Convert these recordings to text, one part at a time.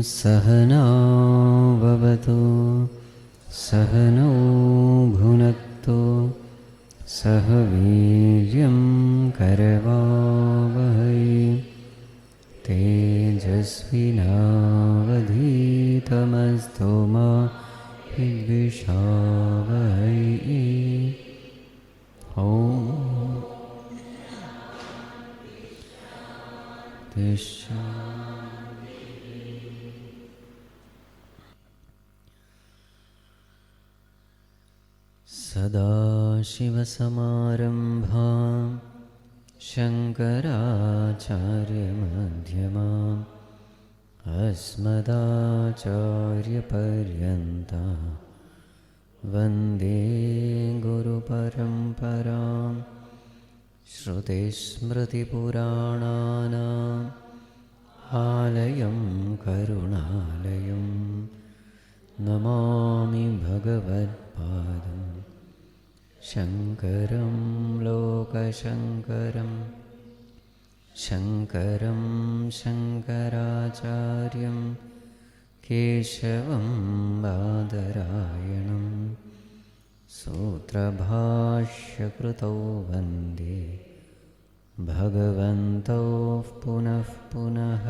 Sahana Vavatu Sahano Bhunaktu Sahaviryam Karavavahai Tejasvinavadhitamastu ma Vidvishavahai. Om Tisha. Sadashivasamarambham Shankaracharya madhyamam Asmadacharya paryanta Vande Guru Paramparam Shruti Smriti Purananam Alayam Karunalayam Namami Bhagavad Padam Shankaram Lokashankaram Shankaram Shankaracharyam Keshavam Badarayanam Sutra Bhashya Krutau Vande Bhagavantau Punah Punah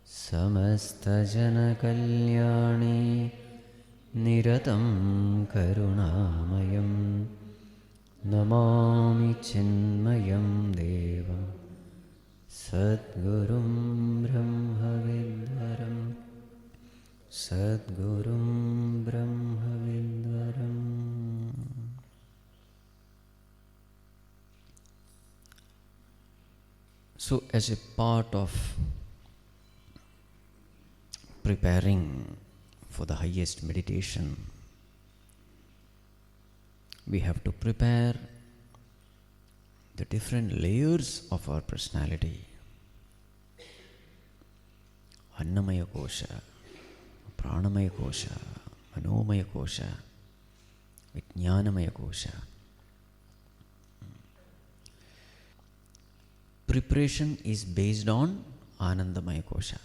Samasta Jana Kalyani Niratam Karunamayam Namami Chinmayam Deva Sadgurum Brahma Vidvaram Sadgurum Brahma Vidvaram. So, as a part of preparing for the highest meditation, we have to prepare the different layers of our personality. Annamaya kosha, pranamaya kosha, manomaya kosha, vijnanamaya kosha. Preparation is based on ānandamaya kosha.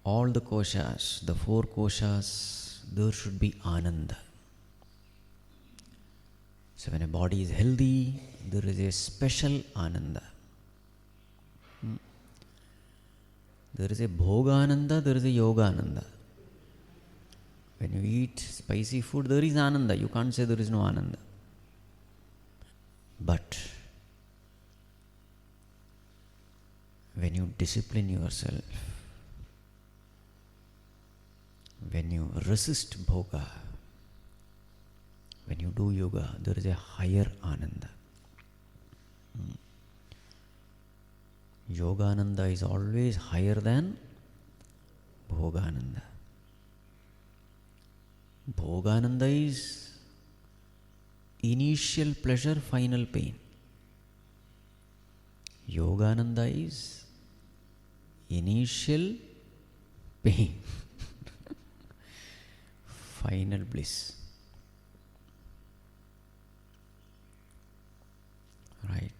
All the koshas, the four koshas, there should be ānanda. So when a body is healthy, there is a special ānanda. There is a bhoga-ānanda, there is a yoga-ānanda. When you eat spicy food, there is ānanda. You can't say there is no ānanda. But when you discipline yourself, when you resist bhoga, when you do yoga, there is a higher ānanda. Yoga-ānanda is always higher than bhoga-ānanda. Bhoga-ānanda is initial pleasure, final pain. Yoga-ānanda is initial pain, final bliss. Right?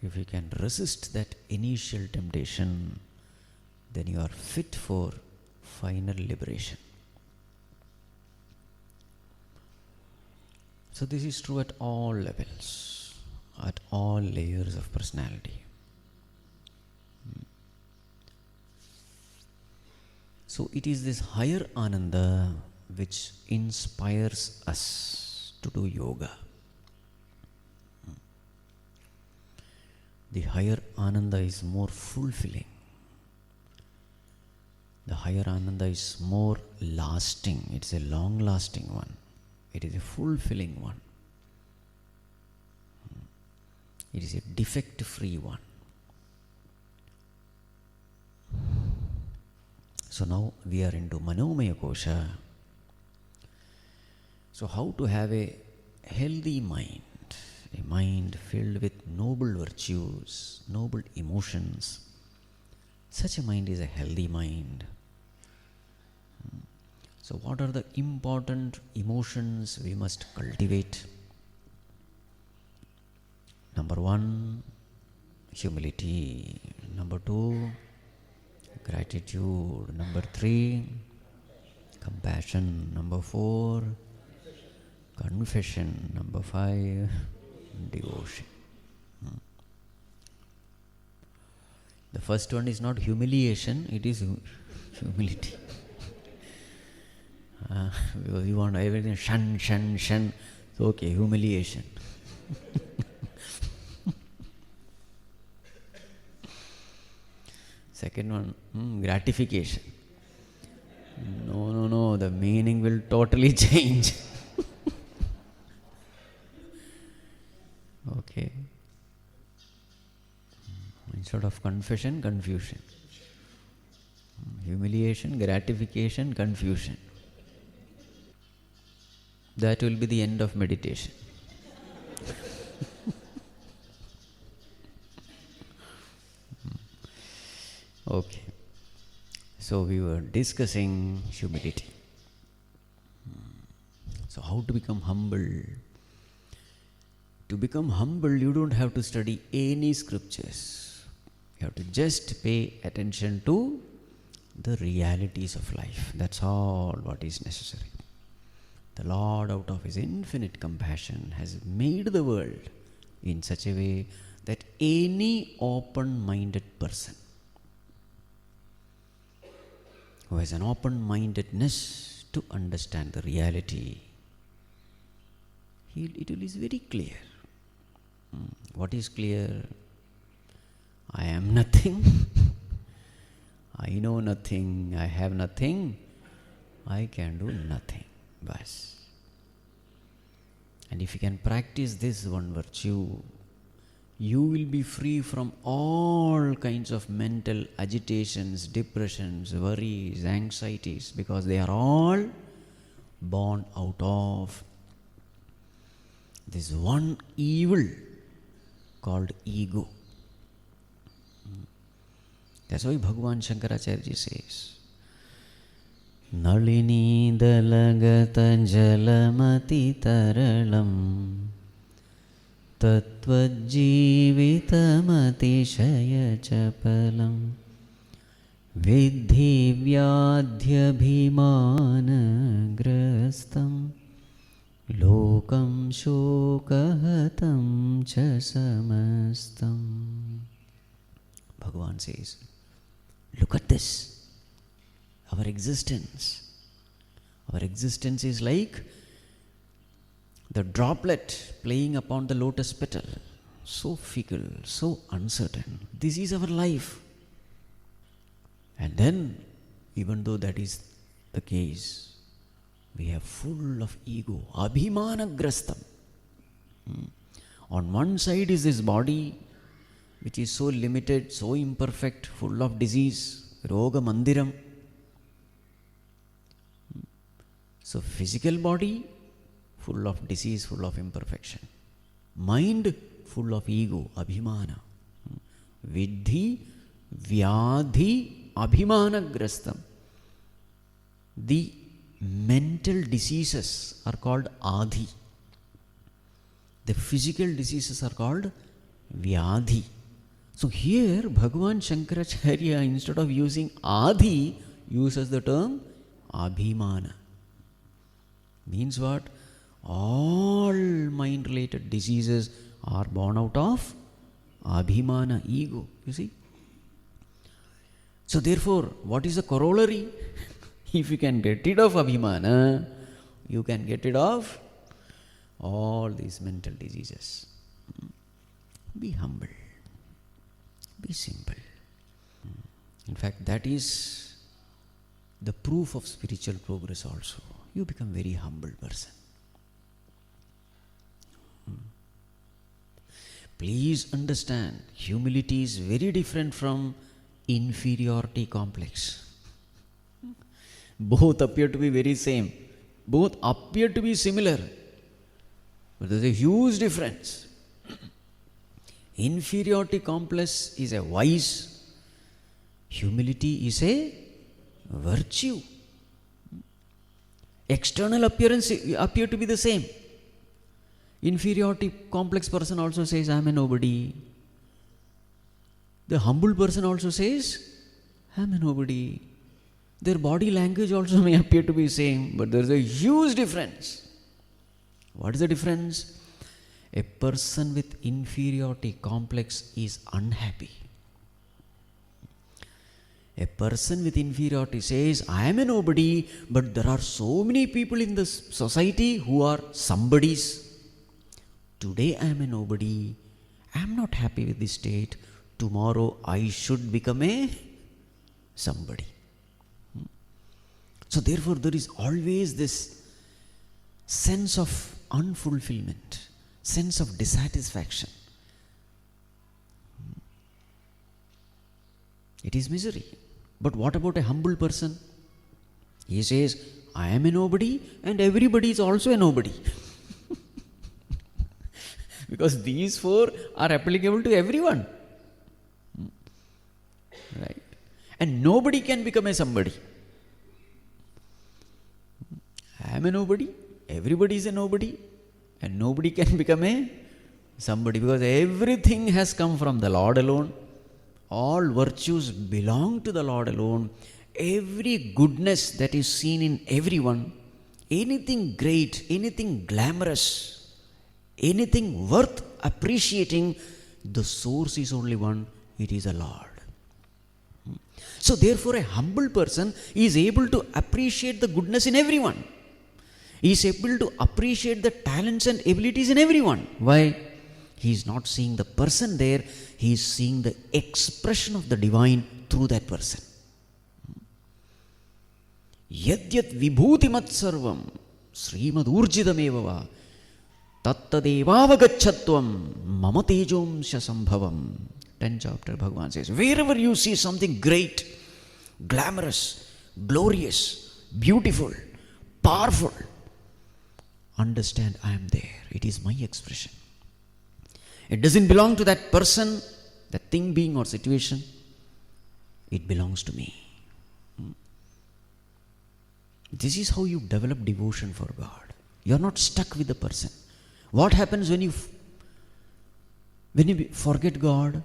If you can resist that initial temptation, then you are fit for final liberation. So this is true at all levels, at all layers of personality. So it is this higher ānanda which inspires us to do yoga. The higher ānanda is more fulfilling. The higher ānanda is more lasting. It's a long-lasting one. It is a fulfilling one. It is a defect-free one. So now we are into Manomaya kosha. So how to have a healthy mind, a mind filled with noble virtues, noble emotions. Such a mind is a healthy mind. So what are the important emotions we must cultivate? Number one humility. Number 2, gratitude. Number 3, compassion. Number 4, confession. Number 5, devotion. The first one is not humiliation, it is humility. You want everything shun. So, okay, humiliation. Second one, gratification. No, the meaning will totally change. Okay. Instead of confession, confusion. Humiliation, gratification, confusion. That will be the end of meditation. Okay. So we were discussing humility. So how to become humble? To become humble, you don't have to study any scriptures. You have to just pay attention to the realities of life. That's all what is necessary. The Lord, out of His infinite compassion, has made the world in such a way that any open-minded person who has an open-mindedness to understand the reality, it is very clear. What is clear? I am nothing. I know nothing. I have nothing. I can do nothing. Bas. And if you can practice this one virtue, you will be free from all kinds of mental agitations, depressions, worries, anxieties, because they are all born out of this one evil called ego. That's why Bhagavan Shankaracharya says, nalini dala-gata jalamati taralam tattvajjivitamati chapalam vidhi vyadhyabhimāna grastam lokam shokahatam cha samastam. Bhagavan says, look at this. Our existence is like the droplet playing upon the lotus petal, so fickle, so uncertain. This is our life. And then, even though that is the case, we are full of ego, abhimāna grastam. On one side is this body, which is so limited, so imperfect, full of disease, roga mandiram. So physical body, full of disease, full of imperfection. Mind, full of ego, abhimāna. Vidhi, vyadhi, abhimāna grastam. The mental diseases are called ādhi. The physical diseases are called vyadhi. So here Bhagavan Shankaracharya, instead of using ādhi, uses the term abhimāna. Means what? All mind-related diseases are born out of abhimāna, ego. You see? So therefore, what is the corollary? If you can get rid of abhimāna, you can get rid of all these mental diseases. Be humble. Be simple. In fact, that is the proof of spiritual progress also. You become very humble person. Please understand, humility is very different from inferiority complex. Both appear to be very same. Both appear to be similar. But there is a huge difference. Inferiority complex is a vice. Humility is a virtue. External appearance appear to be the same. Inferiority complex person also says, I am a nobody. The humble person also says, I am a nobody. Their body language also may appear to be same, but there is a huge difference. What is the difference? A person with inferiority complex is unhappy. A person with inferiority says, I am a nobody, but there are so many people in the society who are somebodies. Today I am a nobody. I am not happy with this state. Tomorrow I should become a somebody. So therefore there is always this sense of unfulfillment, sense of dissatisfaction. It is misery. But what about a humble person? He says, I am a nobody and everybody is also a nobody. Because these four are applicable to everyone. Right? And nobody can become a somebody. I am a nobody, everybody is a nobody, and nobody can become a somebody, because everything has come from the Lord alone. All virtues belong to the Lord alone. Every goodness that is seen in everyone, anything great, anything glamorous, anything worth appreciating, the source is only one, it is the Lord. So therefore a humble person is able to appreciate the goodness in everyone. He is able to appreciate the talents and abilities in everyone. Why? He is not seeing the person there, he is seeing the expression of the divine through that person. Yadyat vibhutimat sarvam srimad urjidamevava tattadevavagachatvam mama tejomsya sambhavam. 10th chapter Bhagavan says, wherever you see something great, glamorous, glorious, beautiful, powerful, understand I am there. It is my expression. It doesn't belong to that person, that thing, being or situation. It belongs to me. This is how you develop devotion for God. You are not stuck with the person. What happens when you forget God?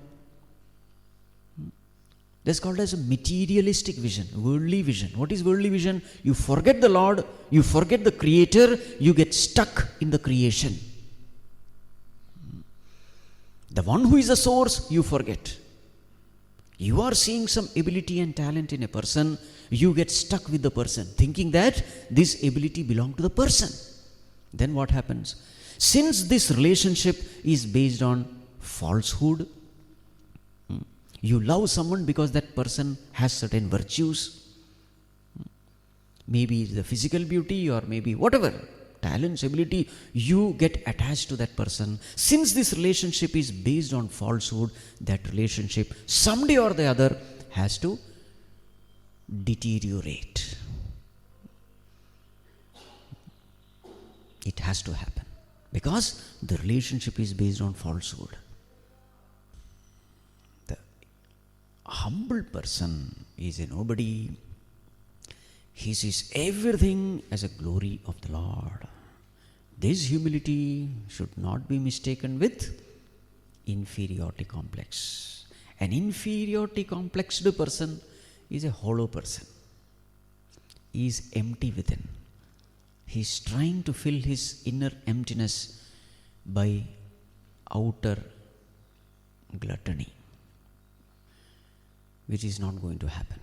That's called as a materialistic vision, worldly vision. What is worldly vision? You forget the Lord, you forget the Creator, you get stuck in the creation. The one who is the source, you forget. You are seeing some ability and talent in a person, you get stuck with the person, thinking that this ability belongs to the person. Then what happens? Since this relationship is based on falsehood, you love someone because that person has certain virtues, maybe the physical beauty or maybe whatever, talents, ability, you get attached to that person. Since this relationship is based on falsehood, that relationship someday or the other has to deteriorate. It has to happen because the relationship is based on falsehood. The humble person is a nobody. He sees everything as a glory of the Lord. This humility should not be mistaken with inferiority complex. An inferiority complexed person is a hollow person. He is empty within. He is trying to fill his inner emptiness by outer gluttony, which is not going to happen.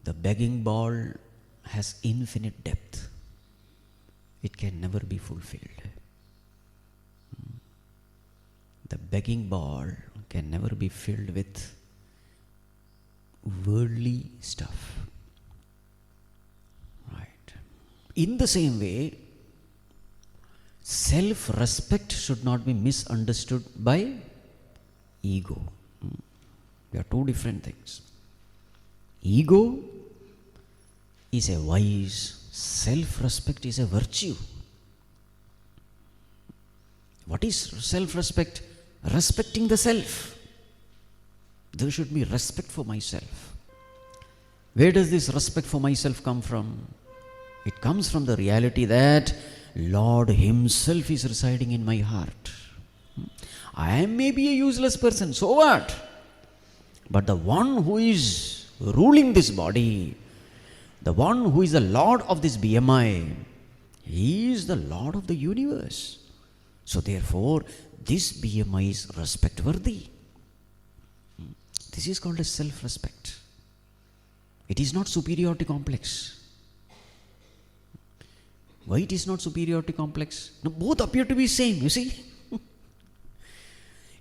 The begging bowl has infinite depth. It can never be fulfilled. The begging bowl can never be filled with worldly stuff. Right. In the same way, self-respect should not be misunderstood by ego. They are two different things. Ego is a vice, self-respect is a virtue. What is self-respect? Respecting the self. There should be respect for myself. Where does this respect for myself come from? It comes from the reality that Lord Himself is residing in my heart. I am maybe a useless person, so what? But the one who is ruling this body, the one who is the Lord of this BMI, he is the Lord of the universe. So therefore, this BMI is respect worthy. This is called as self-respect. It is not superiority complex. Why it is not superiority complex? No, both appear to be same, you see.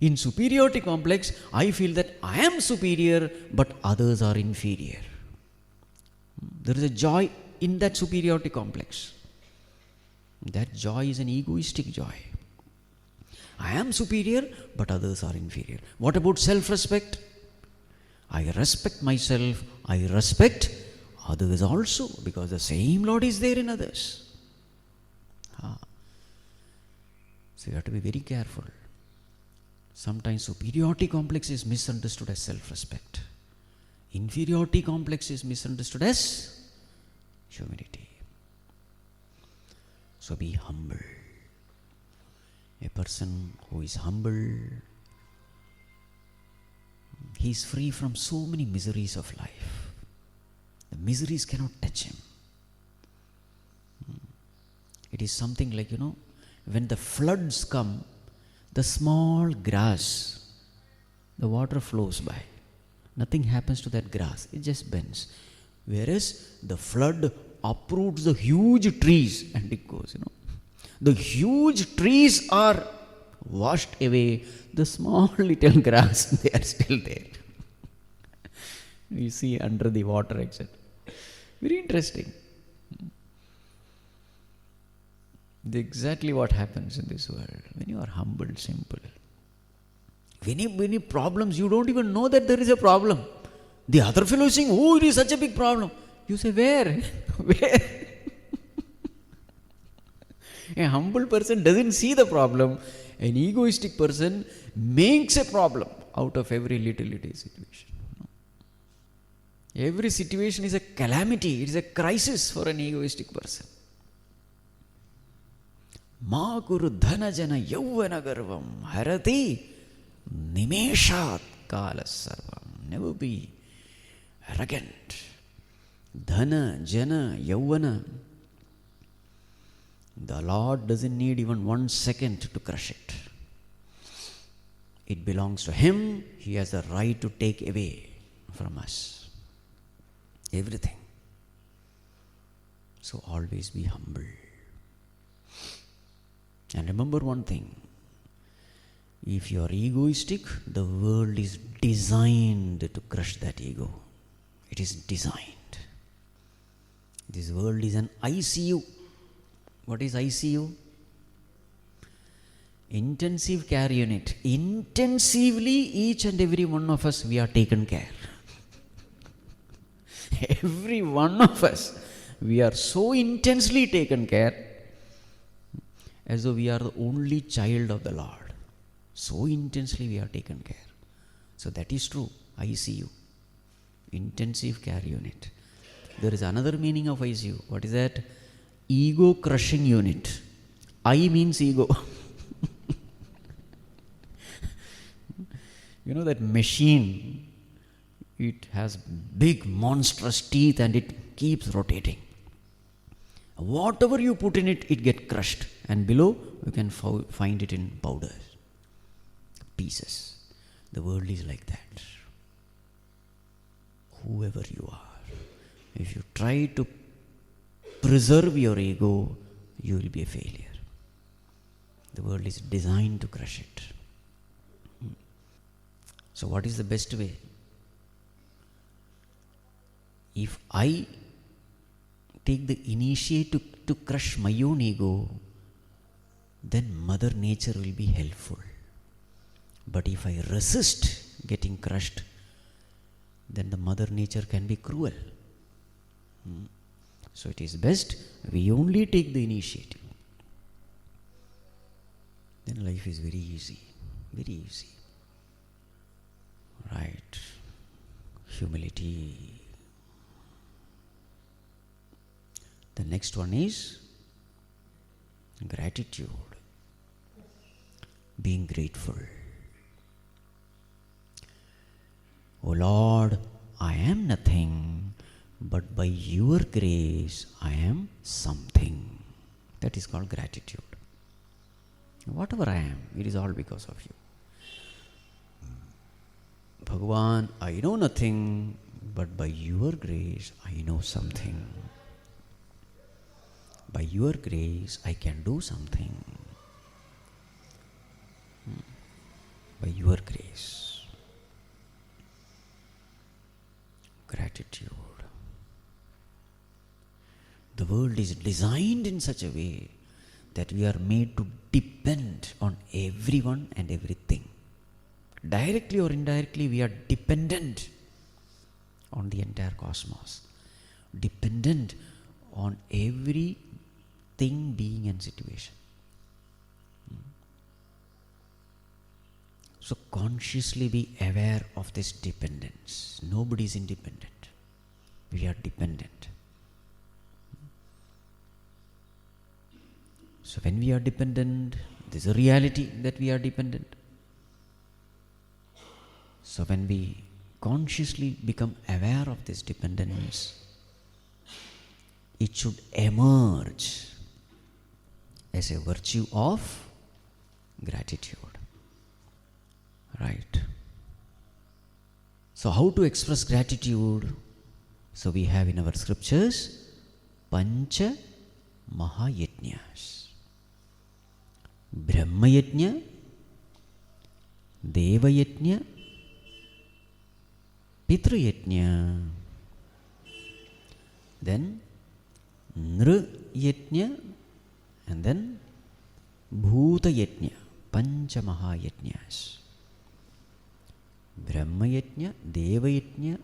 In superiority complex, I feel that I am superior, but others are inferior. There is a joy in that superiority complex. That joy is an egoistic joy. I am superior, but others are inferior. What about self-respect? I respect myself, I respect others also, because the same Lord is there in others. So you have to be very careful. Sometimes superiority complex is misunderstood as self-respect. Inferiority complex is misunderstood as humility. So be humble. A person who is humble, he is free from so many miseries of life. The miseries cannot touch him. It is something like, when the floods come, the small grass, the water flows by. Nothing happens to that grass, it just bends. Whereas the flood uproots the huge trees and it goes, The huge trees are washed away, the small little grass, they are still there. You see under the water, etc. Very interesting. Exactly what happens in this world when you are humble, simple. Many problems, you don't even know that there is a problem. The other fellow is saying, oh, it is such a big problem. You say, where? Where? A humble person doesn't see the problem. An egoistic person makes a problem out of every little situation. Every situation is a calamity, it is a crisis for an egoistic person. Ma kuru dhana jana yavvana garvam harati nimeshat kala sarvam. Never be arrogant. Dhana jana yavvana. The Lord doesn't need even 1 second to crush it. It belongs to Him. He has the right to take away from us everything. So always be humble. And remember one thing. If you are egoistic, the world is designed to crush that ego. It is designed. This world is an ICU. What is ICU? Intensive care unit. Intensively, each and every one of us, we are taken care. Every one of us, we are so intensely taken care as though we are the only child of the Lord. So intensely we are taken care. So that is true. ICU. Intensive care unit. There is another meaning of ICU. What is that? Ego crushing unit. I means ego. That machine, it has big monstrous teeth and it keeps rotating. Whatever you put in it, it gets crushed. And below, you can find it in powder, pieces. The world is like that. Whoever you are, if you try to preserve your ego, you will be a failure. The world is designed to crush it. So what is the best way? If I take the initiative to crush my own ego, then Mother Nature will be helpful. But if I resist getting crushed, then the Mother Nature can be cruel. So it is best we only take the initiative. Then life is very easy. Very easy. Right. Humility. The next one is gratitude. Being grateful. O Lord, I am nothing, but by your grace I am something. That is called gratitude. Whatever I am, it is all because of you. Bhagavan, I know nothing, but by your grace I know something. By your grace I can do something. By your grace. Gratitude. The world is designed in such a way that we are made to depend on everyone and everything. Directly or indirectly, we are dependent on the entire cosmos. Dependent on every thing, being and situation. So consciously be aware of this dependence. Nobody is independent. We are dependent. So when we are dependent, there is a reality that we are dependent. So when we consciously become aware of this dependence, it should emerge as a virtue of gratitude. Right? So how to express gratitude? So we have in our scriptures pañcha mahāyajñas. Brahma yajña, Deva yajña, Pitru yajña, then Nr yajña, and then Bhūta yajña. Pañcha mahāyajñas. Brahma yajña, Deva yajña,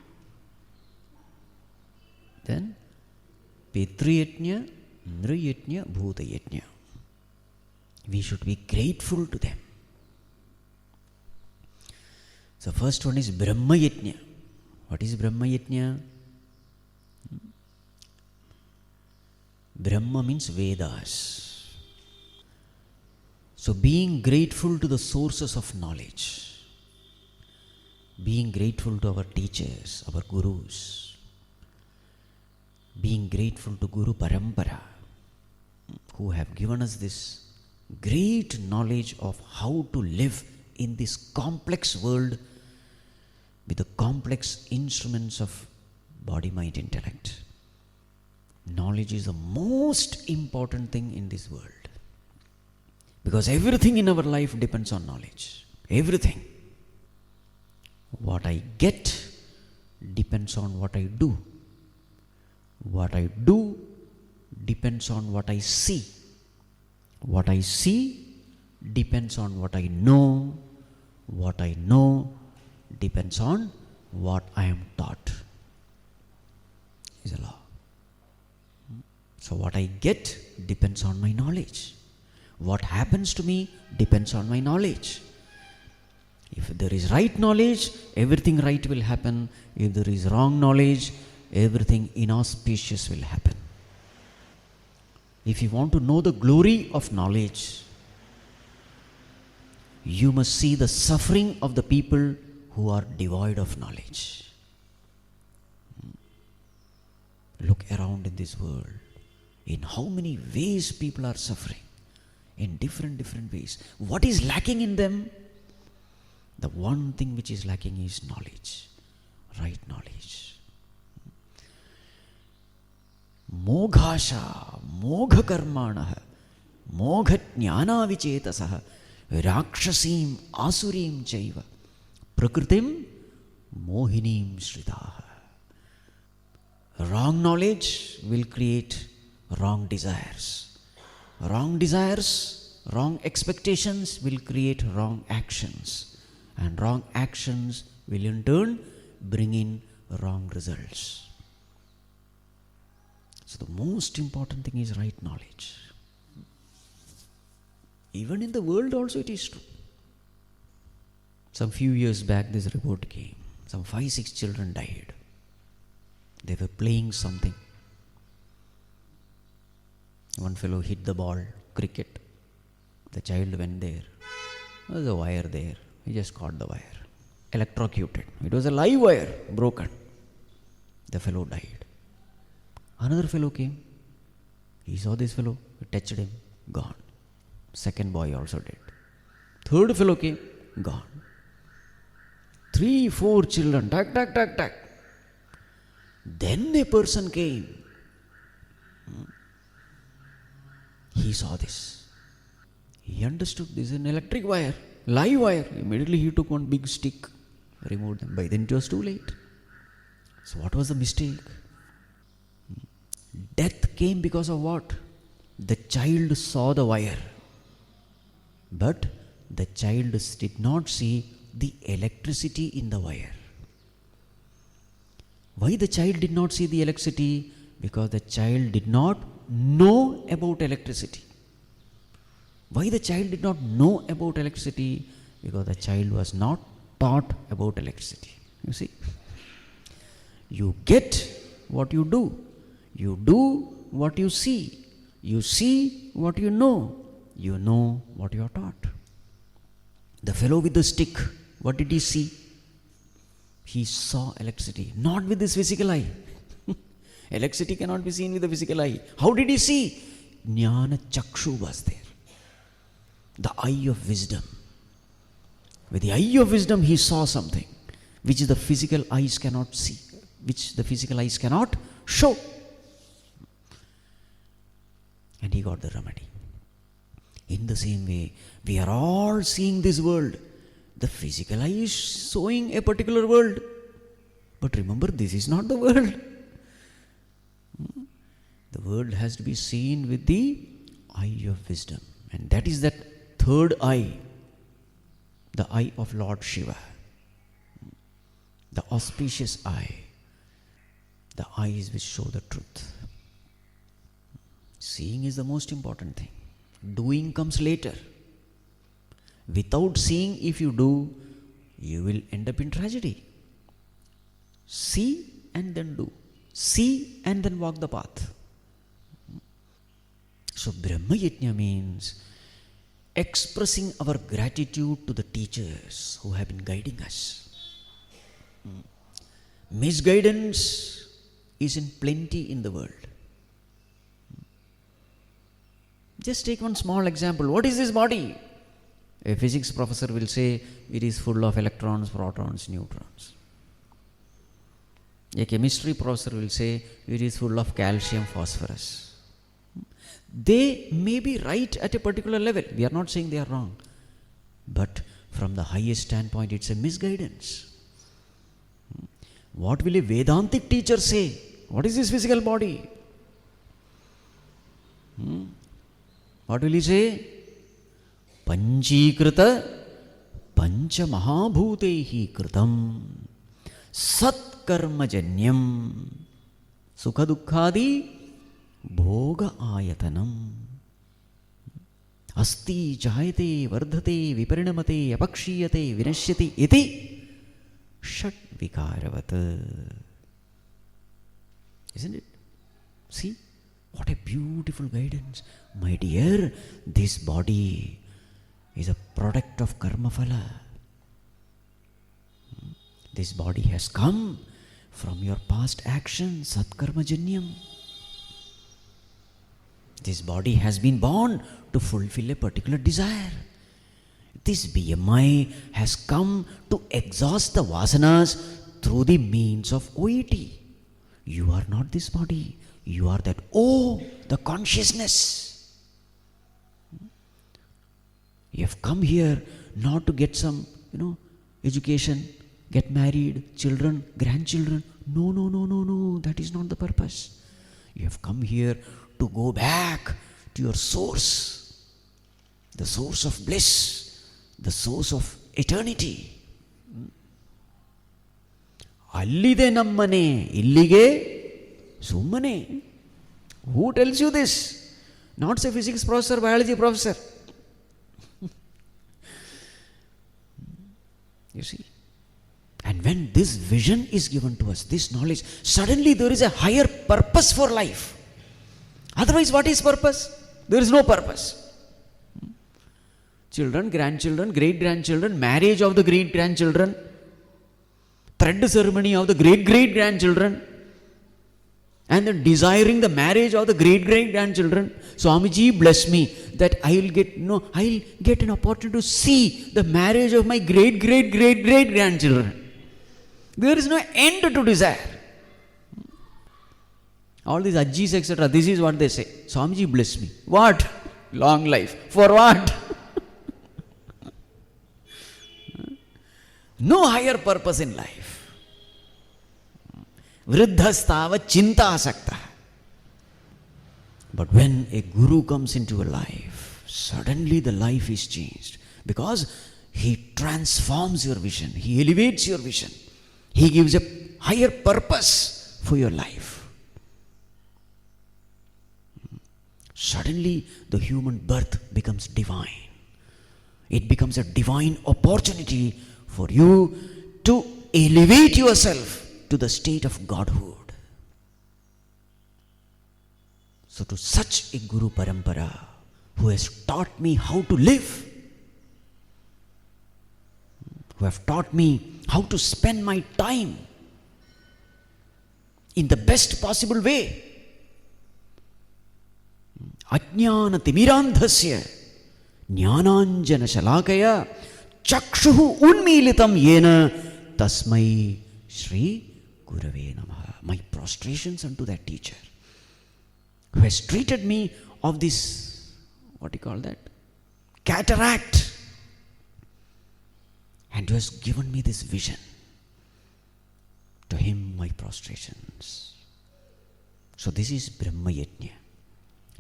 then Pitru yajña, Nr yajña, Bhūta yajña. We should be grateful to them. So first one is Brahma yajña. What is Brahma yajña? Brahma means Vedas. So being grateful to the sources of knowledge, being grateful to our teachers, our gurus, being grateful to Guru Parampara, who have given us this great knowledge of how to live in this complex world with the complex instruments of body, mind, intellect. Knowledge is the most important thing in this world. Because everything in our life depends on knowledge. Everything. What I get depends on what I do. What I do depends on what I see. What I see depends on what I know. What I know depends on what I am taught. Is a law. So what I get depends on my knowledge. What happens to me depends on my knowledge. If there is right knowledge, everything right will happen. If there is wrong knowledge, everything inauspicious will happen. If you want to know the glory of knowledge, you must see the suffering of the people who are devoid of knowledge. Look around in this world. In how many ways people are suffering? In different ways. What is lacking in them? The one thing which is lacking is knowledge. Right knowledge. Moghasha, mogha karmanah, mogha jnana vichetasah, rakshasim asurim chaiva, prakritim mohinim shritaha. Wrong knowledge will create wrong desires. Wrong desires, wrong expectations will create wrong actions. And wrong actions will in turn bring in wrong results. So the most important thing is right knowledge. Even in the world also it is true. Some few years back this report came. Some 5-6 children died. They were playing something. One fellow hit the ball, cricket. The child went there. There was a wire there. He just caught the wire. electrocuted. It was a live wire, broken. The fellow died. Another fellow came. He saw this fellow, he touched him, gone. Second boy also dead. Third fellow came, gone. 3, 4 children, tack. Then a person came. He saw this. He understood this is an electric wire, live wire. Immediately he took one big stick, removed them. By then it was too late. So what was the mistake? Death came because of what? The child saw the wire. But the child did not see the electricity in the wire. Why the child did not see the electricity? Because the child did not know about electricity. Why the child did not know about electricity? Because the child was not taught about electricity. You see? You get what you do. You do what you see. You see what you know. You know what you are taught. The fellow with the stick, what did he see? He saw electricity, not with his physical eye. Electricity cannot be seen with the physical eye. How did he see? Jnana Chakshu was there. The eye of wisdom. With the eye of wisdom, he saw something which the physical eyes cannot see, which the physical eyes cannot show. And he got the remedy. In the same way, we are all seeing this world. The physical eye is showing a particular world. But remember, this is not the world. The world has to be seen with the eye of wisdom. And that is that third eye, the eye of Lord Shiva. The auspicious eye. The eyes which show the truth. Seeing is the most important thing. Doing comes later. Without seeing, if you do, you will end up in tragedy. See and then do. See and then walk the path. So Brahma Yajña means expressing our gratitude to the teachers who have been guiding us. Misguidance is in plenty in the world. Just take one small example. What is this body? A physics professor will say it is full of electrons, protons, neutrons. A chemistry professor will say it is full of calcium, phosphorus. They may be right at a particular level. We are not saying they are wrong. But from the highest standpoint, it's a misguidance. What will a Vedantic teacher say? What is this physical body? What will he say? Panchīkrita pañcha mahābhūtaihi kritam satkarmajanyam sukha dukkhādi bhoga ayatanam asti jayate vardhate viparinamate apakshiyate vinashyati iti shat vikaravat. Isn't it? See? What a beautiful guidance. My dear, this body is a product of karma phala. This body has come from your past actions, satkarmajanyam. This body has been born to fulfill a particular desire. This BMI has come to exhaust the vasanas through the means of OET. You are not this body. You are that the consciousness. You have come here not to get some, education, get married, children, grandchildren. No. That is not the purpose. You have come here to go back to your source, the source of bliss, the source of eternity. Allide nammane, illige Summane. Who tells you this? Not say physics professor, biology professor. You see? And when this vision is given to us, this knowledge, suddenly there is a higher purpose for life. Otherwise, what is purpose? There is no purpose. Children, grandchildren, great-grandchildren, marriage of the great-grandchildren, thread ceremony of the great-great-grandchildren, and then desiring the marriage of the great-great-grandchildren. Swamiji bless me that I'll get an opportunity to see the marriage of my great-great-great-great-grandchildren. There is no end to desire. All these ajjis, etc., this is what they say. Swamiji bless me. What? Long life. For what? No higher purpose in life. Vriddhastava chinta asakta. But when a guru comes into a life, suddenly the life is changed. Because he transforms your vision. He elevates your vision. He gives a higher purpose for your life. Suddenly the human birth becomes divine. It becomes a divine opportunity for you to elevate yourself to the state of godhood. So to such a Guru Parampara who has taught me how to live, who have taught me how to spend my time in the best possible way, ajñāna timirandhasya jnānāñjana shalakaya chakshuhu unmīlitam yena tasmai Shri Gurave Namaha. My prostrations unto that teacher who has treated me of this, what do you call that? Cataract, and who has given me this vision. To him my prostrations. So this is Brahma Yajña.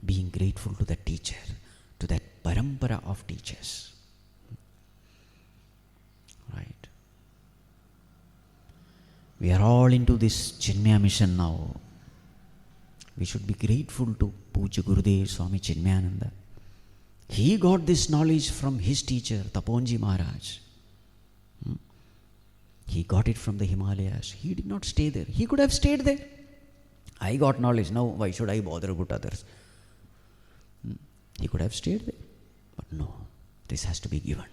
Being grateful to that teacher, to that parampara of teachers. Right. We are all into this Chinmaya mission now. We should be grateful to Puja Gurudev Swami Chinmayananda. He got this knowledge from his teacher, Taponji Maharaj. He got it from the Himalayas. He did not stay there. He could have stayed there. I got knowledge. Now why should I bother about others? He could have stayed there. But no, this has to be given.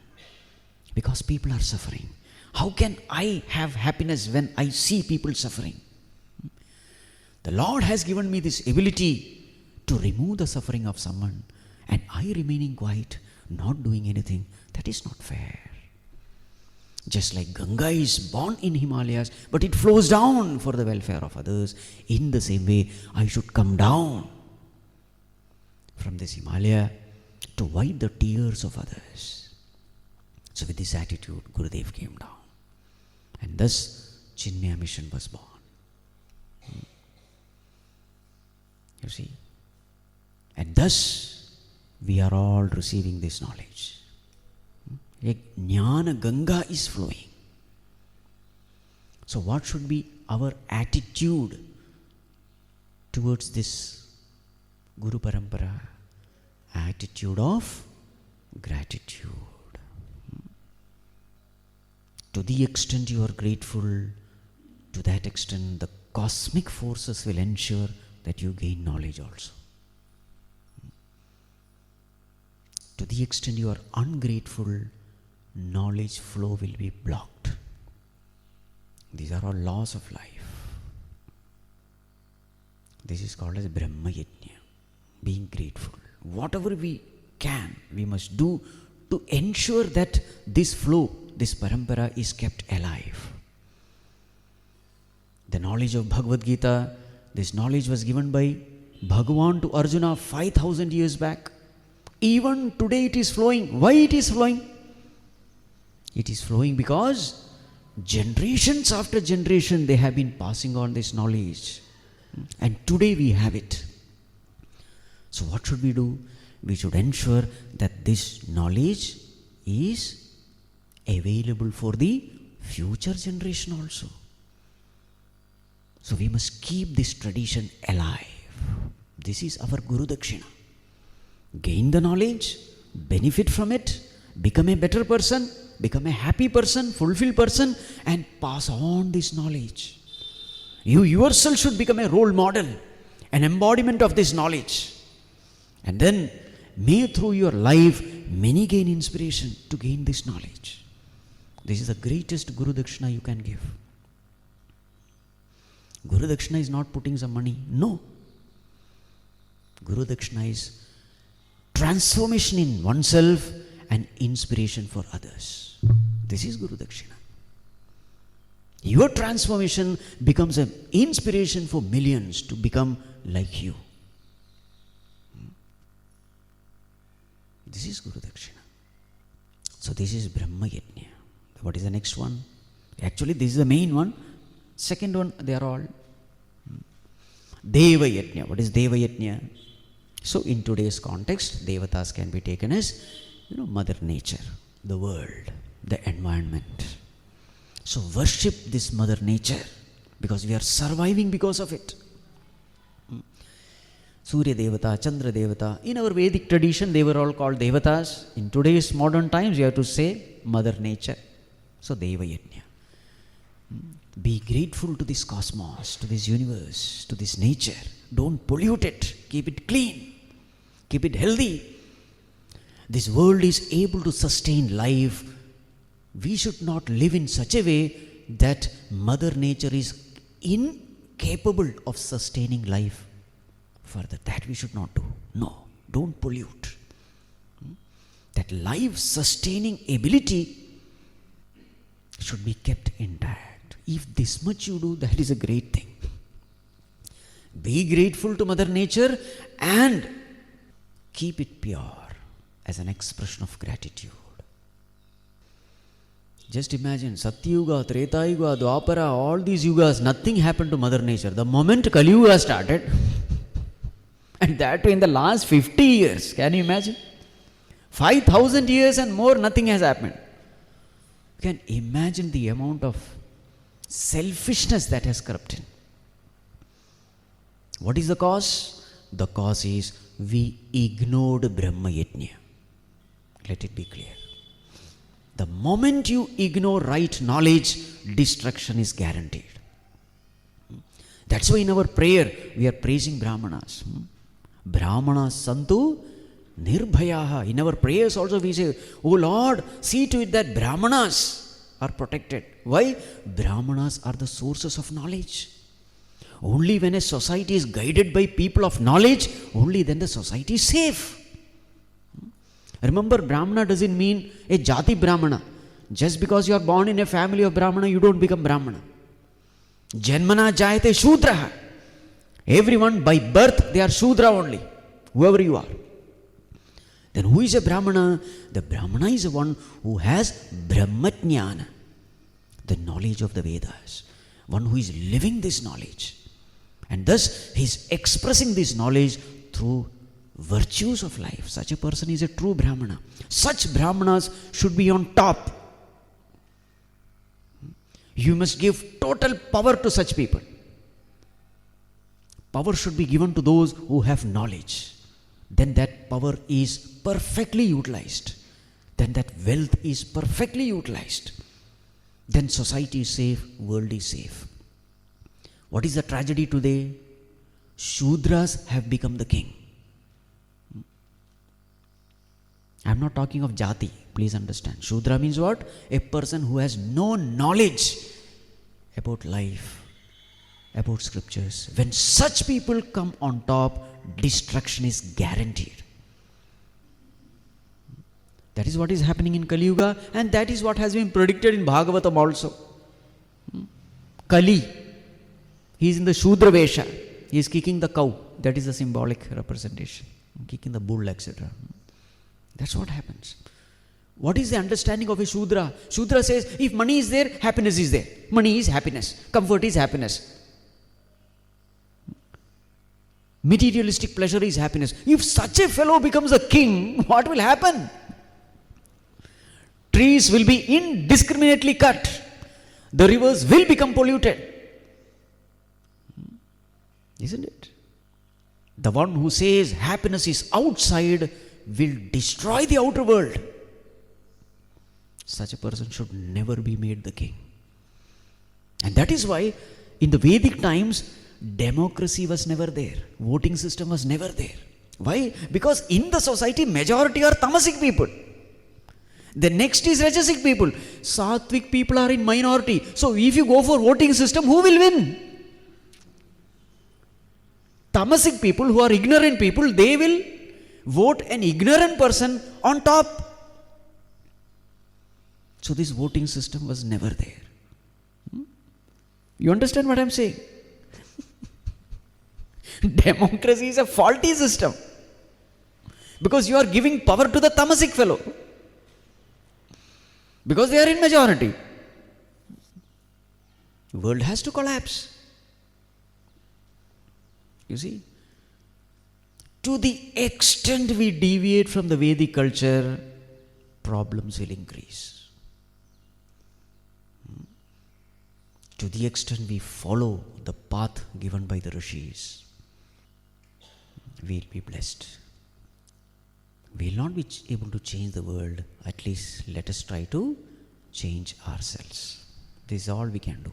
Because people are suffering. How can I have happiness when I see people suffering? The Lord has given me this ability to remove the suffering of someone, and I remaining quiet, not doing anything. That is not fair. Just like Ganga is born in Himalayas, but it flows down for the welfare of others. In the same way, I should come down from this Himalaya to wipe the tears of others. So with this attitude, Gurudev came down. And thus, Chinmaya mission was born. You see? And thus, we are all receiving this knowledge. A Jnana Ganga is flowing. So what should be our attitude towards this Guru Parampara? Attitude of gratitude. To the extent you are grateful, to that extent the cosmic forces will ensure that you gain knowledge also. To the extent you are ungrateful, knowledge flow will be blocked. These are all laws of life. This is called as Brahma Yajña, being grateful. Whatever we can, we must do to ensure that this flow, this parampara is kept alive. The knowledge of Bhagavad Gita, this knowledge was given by Bhagavan to Arjuna 5,000 years back. Even today it is flowing. Why it is flowing? It is flowing because generations after generation they have been passing on this knowledge. And today we have it. So what should we do? We should ensure that this knowledge is available for the future generation also. So we must keep this tradition alive. This is our Guru Dakshina. Gain the knowledge, benefit from it, become a better person, become a happy person, fulfilled person, and pass on this knowledge. You yourself should become a role model, an embodiment of this knowledge. And then may through your life many gain inspiration to gain this knowledge. This is the greatest Guru Dakshina you can give. Guru Dakshina is not putting some money. No. Guru Dakshina is transformation in oneself and inspiration for others. This is Guru Dakshina. Your transformation becomes an inspiration for millions to become like you. This is Guru Dakshina. So this is Brahma Yajña. What is the next one? Actually, this is the main one. Second one, they are all. Deva Yajña. What is Deva Yajña? So in today's context, Devatas can be taken as, Mother Nature, the world, the environment. So worship this Mother Nature because we are surviving because of it. Surya Devata, Chandra Devata. In our Vedic tradition, they were all called Devatas. In today's modern times, you have to say Mother Nature. So Deva Yajña. Be grateful to this cosmos, to this universe, to this nature. Don't pollute it. Keep it clean. Keep it healthy. This world is able to sustain life. We should not live in such a way that Mother Nature is incapable of sustaining life further. That we should not do. No, don't pollute. That life-sustaining ability should be kept intact. If this much you do, that is a great thing. Be grateful to Mother Nature and keep it pure as an expression of gratitude. Just imagine, Satyuga, Treta Yuga, Dwapara, all these yugas, nothing happened to Mother Nature. The moment Kali Yuga started, and that in the last 50 years, can you imagine? 5,000 years and more, nothing has happened. You can imagine the amount of selfishness that has crept in. What is the cause? The cause is we ignored Brahma Yajña. Let it be clear. The moment you ignore right knowledge, destruction is guaranteed. That's why in our prayer, we are praising Brahmanas. Brahmanas santu nirbhayaha. In our prayers also we say, oh Lord, see to it that Brahmanas are protected. Why? Brahmanas are the sources of knowledge. Only when a society is guided by people of knowledge, only then the society is safe. Remember, Brahmana doesn't mean a Jati Brahmana. Just because you are born in a family of Brahmana, you don't become Brahmana. Janmana jayate Shudraha. Everyone by birth, they are Shudra only. Whoever you are. Then who is a Brahmana? The Brahmana is the one who has Brahmajnana, the knowledge of the Vedas. One who is living this knowledge. And thus, he is expressing this knowledge through virtues of life. Such a person is a true Brahmana. Such Brahmanas should be on top. You must give total power to such people. Power should be given to those who have knowledge. Then that power is perfectly utilized. Then that wealth is perfectly utilized. Then society is safe, world is safe. What is the tragedy today? Shudras have become the king. I am not talking of Jati, please understand. Shudra means what? A person who has no knowledge about life, about scriptures. When such people come on top, destruction is guaranteed. That is what is happening in Kali Yuga, and that is what has been predicted in Bhagavatam also. Kali, he is in the Shudra Vesha. He is kicking the cow. That is the symbolic representation. Kicking the bull, etc. That's what happens. What is the understanding of a Shudra? Shudra says, if money is there, happiness is there. Money is happiness. Comfort is happiness. Materialistic pleasure is happiness. If such a fellow becomes a king, what will happen? Trees will be indiscriminately cut. The rivers will become polluted. Isn't it? The one who says happiness is outside will destroy the outer world. Such a person should never be made the king. And that is why in the Vedic times, democracy was never there. Voting system was never there. Why? Because in the society, majority are tamasic people. The next is rajasic people. Sattvic people are in minority. So if you go for voting system, who will win? tamasic people, who are ignorant people, they will vote an ignorant person on top. So this voting system was never there. You understand what I am saying? Democracy is a faulty system, because you are giving power to the tamasic fellow, because they are in majority. The world has to collapse. You see, to the extent we deviate from the Vedic culture, problems will increase. To the extent we follow the path given by the rishis, we will be blessed. We will not be able to change the world. At least let us try to change ourselves. This is all we can do.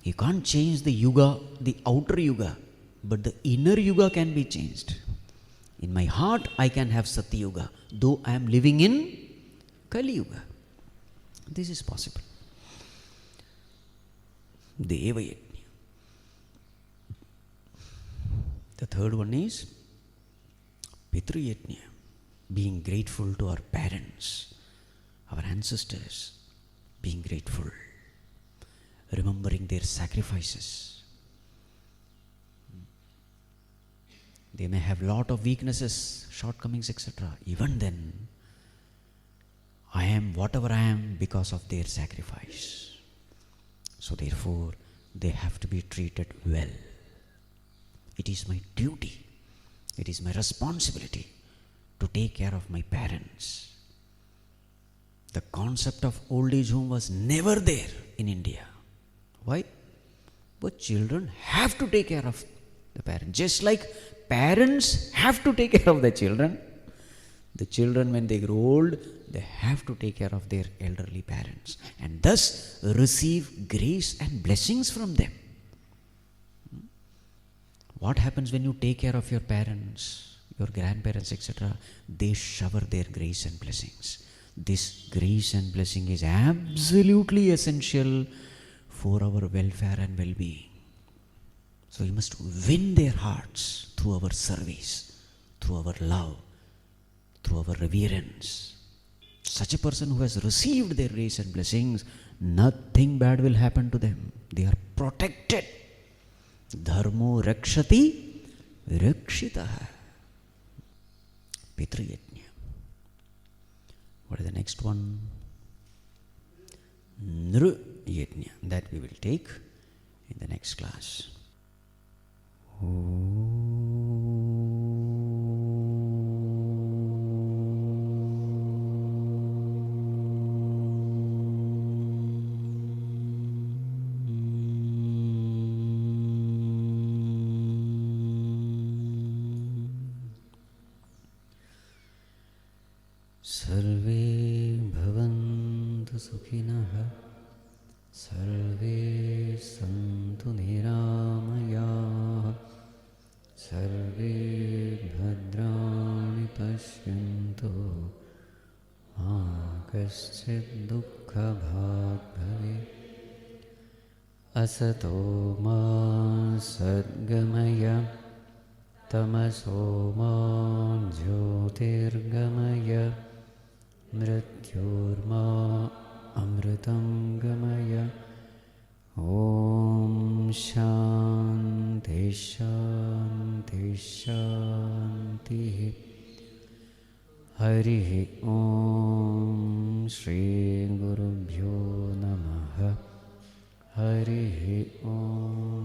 You can't change the yuga, the outer yuga, but the inner yuga can be changed. In my heart, I can have Satya Yuga, though I am living in Kali Yuga. This is possible. Deva yajña. The third one is Pitru yajña, being grateful to our parents, our ancestors, being grateful, remembering their sacrifices. They may have lot of weaknesses, shortcomings, etc. Even then, I am whatever I am because of their sacrifice. So therefore, they have to be treated well. It is my duty, it is my responsibility to take care of my parents. The concept of old age home was never there in India. Why? But children have to take care of the parents. Just like parents have to take care of their children, the children, when they grow old, they have to take care of their elderly parents and thus receive grace and blessings from them. What happens when you take care of your parents, your grandparents, etc.? They shower their grace and blessings. This grace and blessing is absolutely essential for our welfare and well-being. So you must win their hearts through our service, through our love, through our reverence. Such a person who has received their grace and blessings, nothing bad will happen to them. They are protected. Dharmo rakshati rakshitaha. Pitru yajña. What is the next one? Nru yajña. That we will take in the next class. Sarve bhavantu sukhinah, sarve santu niramayah, sarve bhadrani pashyantu, ma kaschid dukkha bhag bhave. Asato ma sadgamaya, tamaso ma jyotirgamaya, mrityorma amritam gamaya. Om Shanti Shanti Shanti. Hari Om Shri Gurubhyo Namaha. Hari Om.